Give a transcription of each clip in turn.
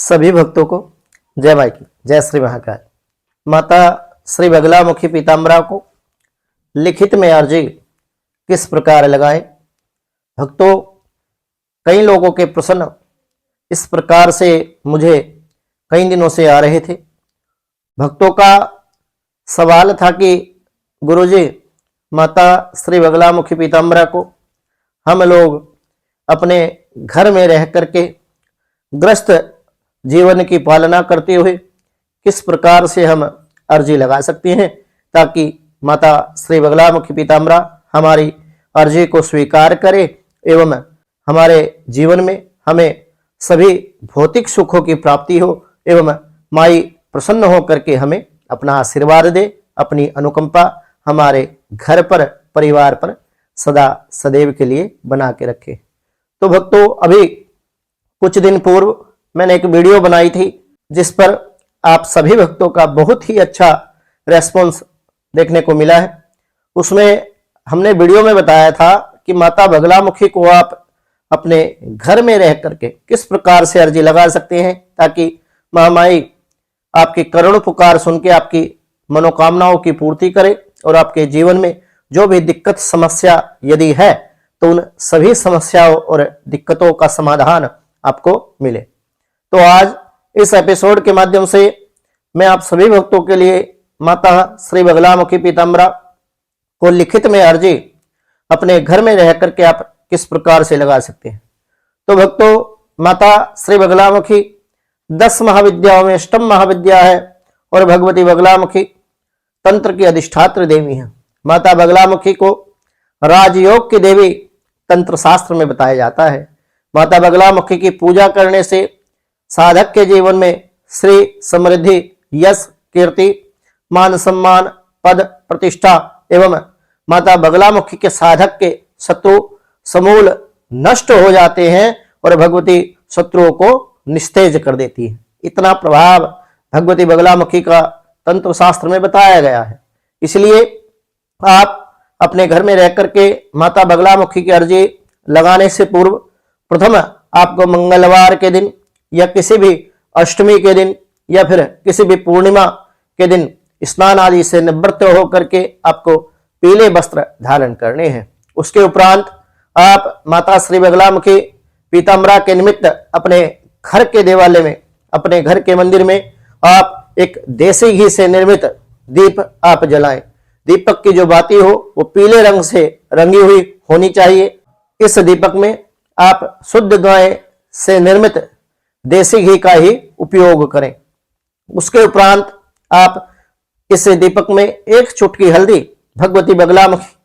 सभी भक्तों को जय माई की, जय श्री महाकाल। माता श्री बगलामुखी पीताम्बरा को लिखित में अर्जी किस प्रकार लगाए। भक्तों, कई लोगों के प्रश्न इस प्रकार से मुझे कई दिनों से आ रहे थे। भक्तों का सवाल था कि गुरुजी, माता श्री बगलामुखी पीताम्बरा को हम लोग अपने घर में रह करके ग्रस्त जीवन की पालना करते हुए किस प्रकार से हम अर्जी लगा सकते हैं ताकि माता श्री बगलामुखी पीताम्बरा हमारी अर्जी को स्वीकार करे एवं हमारे जीवन में हमें सभी भौतिक सुखों की प्राप्ति हो एवं माई प्रसन्न हो करके हमें अपना आशीर्वाद दे, अपनी अनुकंपा हमारे घर पर, परिवार पर सदा सदैव के लिए बना के रखे। तो भक्तों, अभी कुछ दिन पूर्व मैंने एक वीडियो बनाई थी जिस पर आप सभी भक्तों का बहुत ही अच्छा रेस्पॉन्स देखने को मिला है। उसमें हमने वीडियो में बताया था कि माता बगलामुखी को आप अपने घर में रह करके किस प्रकार से अर्जी लगा सकते हैं ताकि महामाई आपकी करुण पुकार सुन के आपकी मनोकामनाओं की पूर्ति करे और आपके जीवन में जो भी दिक्कत समस्या यदि है तो उन सभी समस्याओं और दिक्कतों का समाधान आपको मिले। तो आज इस एपिसोड के माध्यम से मैं आप सभी भक्तों के लिए माता श्री बगलामुखी पीताम्बरा को लिखित में अर्जी अपने घर में रह करके आप किस प्रकार से लगा सकते हैं। तो भक्तों, माता श्री बगलामुखी 10 महाविद्याओं में अष्टम महाविद्या है और भगवती बगलामुखी तंत्र की अधिष्ठात्री देवी है। माता बगलामुखी को राजयोग की देवी तंत्र शास्त्र में बताया जाता है। माता बगलामुखी की पूजा करने से साधक के जीवन में श्री, समृद्धि, यश, कीर्ति, मान सम्मान, पद, प्रतिष्ठा एवं माता बगलामुखी के साधक के शत्रु समूल नष्ट हो जाते हैं और भगवती शत्रुओं को निस्तेज कर देती है। इतना प्रभाव भगवती बगलामुखी का तंत्र शास्त्र में बताया गया है। इसलिए आप अपने घर में रह करके माता बगलामुखी की अर्जी लगाने से पूर्व प्रथम आपको मंगलवार के दिन या किसी भी अष्टमी के दिन या फिर किसी भी पूर्णिमा के दिन स्नान आदि से निवृत्त होकर के आपको पीले वस्त्र धारण करने हैं। उसके उपरांत आप माता श्री बगलामुखी पीताम्बरा के निमित्त अपने घर के देवालय में, अपने घर के मंदिर में आप एक देसी घी से निर्मित दीप आप जलाएं। दीपक की जो बाती हो वो पीले रंग से रंगी हुई होनी चाहिए। इस दीपक में आप शुद्ध गाय से निर्मित देसी घी का ही उपयोग करें। उसके उपरांत आप इस दीपक में एक चुटकी हल्दी भगवती बगलामुखी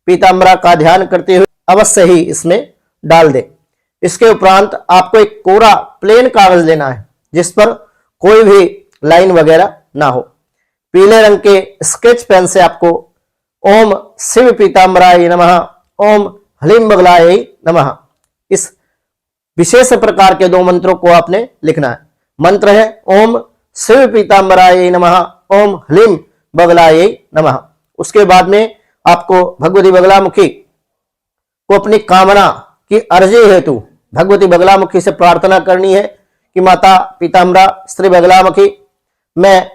पीताम्बरा का ध्यान करते हुए अवश्य ही इसमें डाल दें। इसके उपरांत आपको एक कोरा प्लेन कागज लेना है जिस पर कोई भी लाइन वगैरह ना हो। पीले रंग के स्केच पेन से आपको ओम शिव पीताम्बराय नमः, ओम ह्लीं बगलायै नमः, इस विशेष प्रकार के 2 मंत्रों को आपने लिखना है। मंत्र है ओम शिव पीताम्बराय नमः, ओम ह्लीं बगलायै नमः। उसके बाद में आपको भगवती बगलामुखी को अपनी कामना की अर्जी हेतु भगवती बगलामुखी से प्रार्थना करनी है कि माता पीताम्बरा श्री बगलामुखी, मैं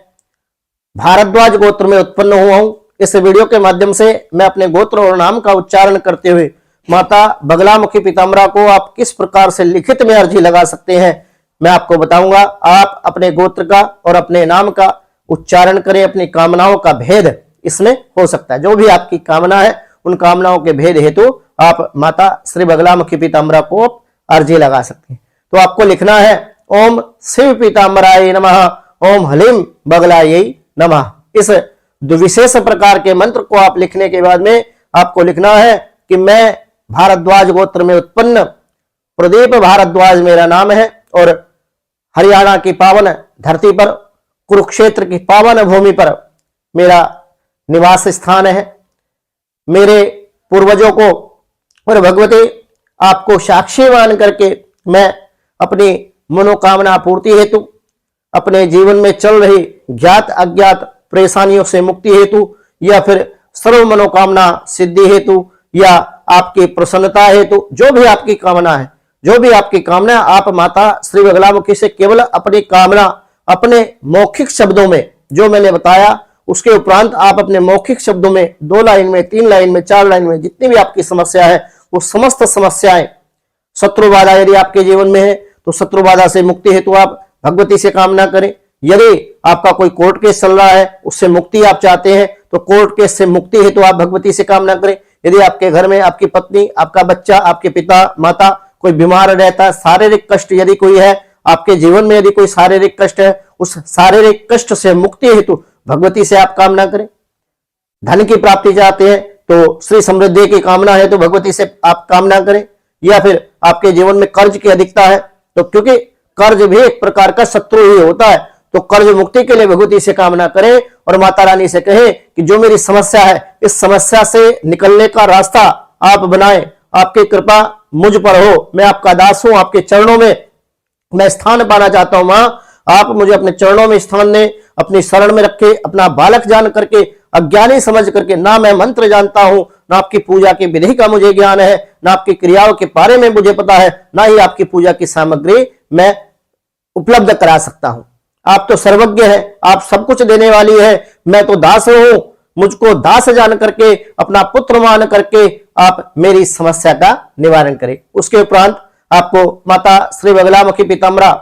भारद्वाज गोत्र में उत्पन्न हुआ हूं। इस वीडियो के माध्यम से मैं अपने गोत्र और नाम का उच्चारण करते हुए माता बगलामुखी पीताम्बरा को आप किस प्रकार से लिखित में अर्जी लगा सकते हैं मैं आपको बताऊंगा। आप अपने गोत्र का और अपने नाम का उच्चारण करें। अपनी कामनाओं का भेद इसमें हो सकता है। जो भी आपकी कामना है उन कामनाओं के भेद हेतु आप माता श्री बगलामुखी पीताम्बरा को अर्जी लगा सकते हैं। तो आपको लिखना है ओम शिव पीताम्बराय नमः, ओम ह्लीं बगलायै नमः। इस विशेष प्रकार के मंत्र को आप लिखने के बाद में आपको लिखना है कि मैं भारद्वाज गोत्र में उत्पन्न प्रदीप भारद्वाज मेरा नाम है और हरियाणा की पावन धरती पर, कुरुक्षेत्र की पावन भूमि पर मेरा निवास स्थान है। मेरे पूर्वजों को और भगवती आपको साक्षी मान करके मैं अपनी मनोकामना पूर्ति हेतु, अपने जीवन में चल रही ज्ञात अज्ञात परेशानियों से मुक्ति हेतु या फिर सर्व मनोकामना सिद्धि हेतु या आपकी प्रसन्नता हेतु जो भी आपकी कामना है जो भी आपकी कामना, आप माता श्री बगलामुखी से केवल अपनी कामना अपने मौखिक शब्दों में, जो मैंने बताया उसके उपरांत आप अपने मौखिक शब्दों में 2 लाइन में, 3 लाइन में, 4 लाइन में, जितनी भी आपकी समस्या है वो समस्त समस्याएं, शत्रु बाधा यदि आपके जीवन में है तो शत्रु बाधा से मुक्ति हेतु आप भगवती से कामना करें। यदि आपका कोई कोर्ट केस चल रहा है, उससे मुक्ति आप चाहते हैं, तो कोर्ट केस से मुक्ति हेतु आप भगवती से कामना करें। यदि आपके घर में आपकी पत्नी, आपका बच्चा, आपके पिता माता कोई बीमार रहता है, शारीरिक कष्ट यदि कोई है आपके जीवन में, यदि कोई शारीरिक कष्ट है, उस शारीरिक कष्ट से मुक्ति हेतु भगवती से आप कामना करें। धन की प्राप्ति चाहते हैं तो श्री समृद्धि की कामना है तो भगवती से आप कामना करें। या फिर आपके जीवन में कर्ज की अधिकता है, तो क्योंकि कर्ज भी एक प्रकार का शत्रु ही होता है, तो कर्ज मुक्ति के लिए भगवती से कामना करें और माता रानी से कहें कि जो मेरी समस्या है, इस समस्या से निकलने का रास्ता आप बनाएं, आपकी कृपा मुझ पर हो, मैं आपका दास हूं, आपके चरणों में मैं स्थान पाना चाहता हूं। मां, आप मुझे अपने चरणों में स्थान दें, अपनी शरण में रखे, अपना बालक जान करके, अज्ञानी समझ करके, ना मैं मंत्र जानता हूं, ना आपकी पूजा की विधि का मुझे ज्ञान है, ना आपकी क्रियाओं के बारे में मुझे पता है, ना ही आपकी पूजा की सामग्री मैं उपलब्ध करा सकता हूं। आप तो सर्वज्ञ है, आप सब कुछ देने वाली है, मैं तो दास हूं, मुझको दास जान करके, अपना पुत्र मान करके आप मेरी समस्या का निवारण करें। उसके उपरांत आपको माता श्री बगलामुखी पीताम्बरा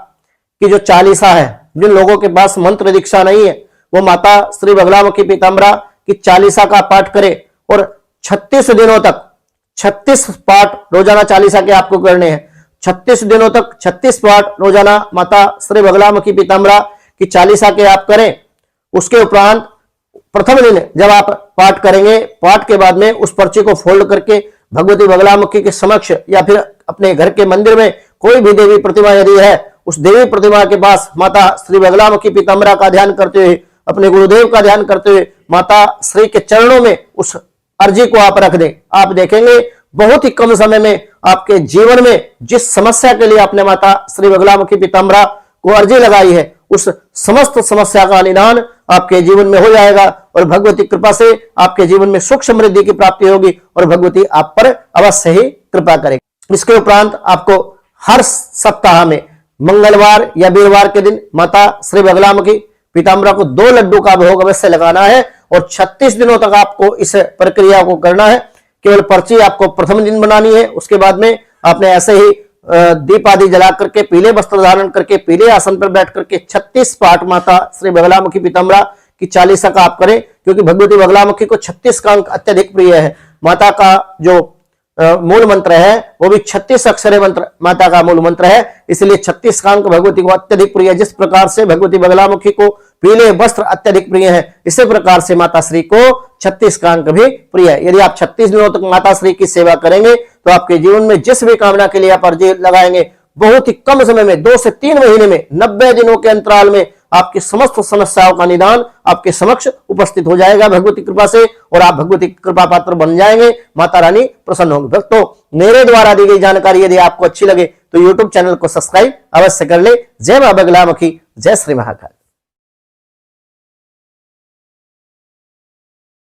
की जो चालीसा है, जिन लोगों के पास मंत्र दीक्षा नहीं है वो माता श्री बगलामुखी पीताम्बरा की चालीसा का पाठ करें और 36 दिनों तक 36 पाठ रोजाना चालीसा के आपको करने हैं। 36 दिनों तक 36 पाठ रोजाना माता श्री बगलामुखी पीताम्बरा की चालीसा के आप करें। उसके उपरांत प्रथम दिन जब आप पाठ करेंगे, पाठ के बाद में उस पर्ची को फोल्ड करके भगवती बगलामुखी के समक्ष या फिर अपने घर के मंदिर में कोई भी देवी प्रतिमा यदि है, उस देवी प्रतिमा के पास माता श्री बगलामुखी पीताम्बरा का ध्यान करते हुए, अपने गुरुदेव का ध्यान करते हुए माता श्री के चरणों में उस अर्जी को आप रख दें। आप देखेंगे बहुत ही कम समय में आपके जीवन में जिस समस्या के लिए आपने माता श्री बगलामुखी पीताम्बरा को अर्जी लगाई है, उस समस्त समस्या का निदान आपके जीवन में हो जाएगा और भगवती कृपा से आपके जीवन में सुख समृद्धि की प्राप्ति होगी और भगवती आप पर अवश्य ही कृपा करेगी। इसके उपरांत आपको हर सप्ताह में मंगलवार या वीरवार के दिन माता श्री बगलामुखी पीताम्बरा को 2 लड्डू का भोग अवश्य लगाना है और 36 दिनों तक आपको इस प्रक्रिया को करना है। केवल पर्ची आपको प्रथम दिन बनानी है, उसके बाद में आपने ऐसे ही दीप आदि जला करके, पीले वस्त्र धारण करके, पीले आसन पर बैठ करके 36 पाठ माता श्री बगलामुखी पीताम्बरा की चालीसा का आप करें, क्योंकि भगवती बगलामुखी को 36 का अंक अत्यधिक प्रिय है। माता का जो मूल मंत्र है वो भी 36 अक्षरे मंत्र माता का मूल मंत्र है, इसलिए 36 का अंक भगवती को अत्यधिक प्रिय है। जिस प्रकार से भगवती बगलामुखी को पीले वस्त्र अत्यधिक प्रिय है, इसी प्रकार से माता श्री को 36 का अंक भी प्रिय है। यदि आप 36 दिनों तक माता श्री की सेवा करेंगे तो आपके जीवन में जिस भी कामना के लिए आप अर्जी लगाएंगे, बहुत ही कम समय में 2 से 3 महीने में 90 दिनों के अंतराल में आपकी समस्त समस्याओं का निदान आपके समक्ष उपस्थित हो जाएगा भगवती कृपा से और आप भगवती कृपा पात्र बन जाएंगे। माता रानी प्रसन्न होंगे। भक्तों, मेरे द्वारा दी गई जानकारी यदि आपको अच्छी लगे तो YouTube चैनल को सब्सक्राइब अवश्य कर ले। जय मां बगलामुखी, जय श्री महाकाल।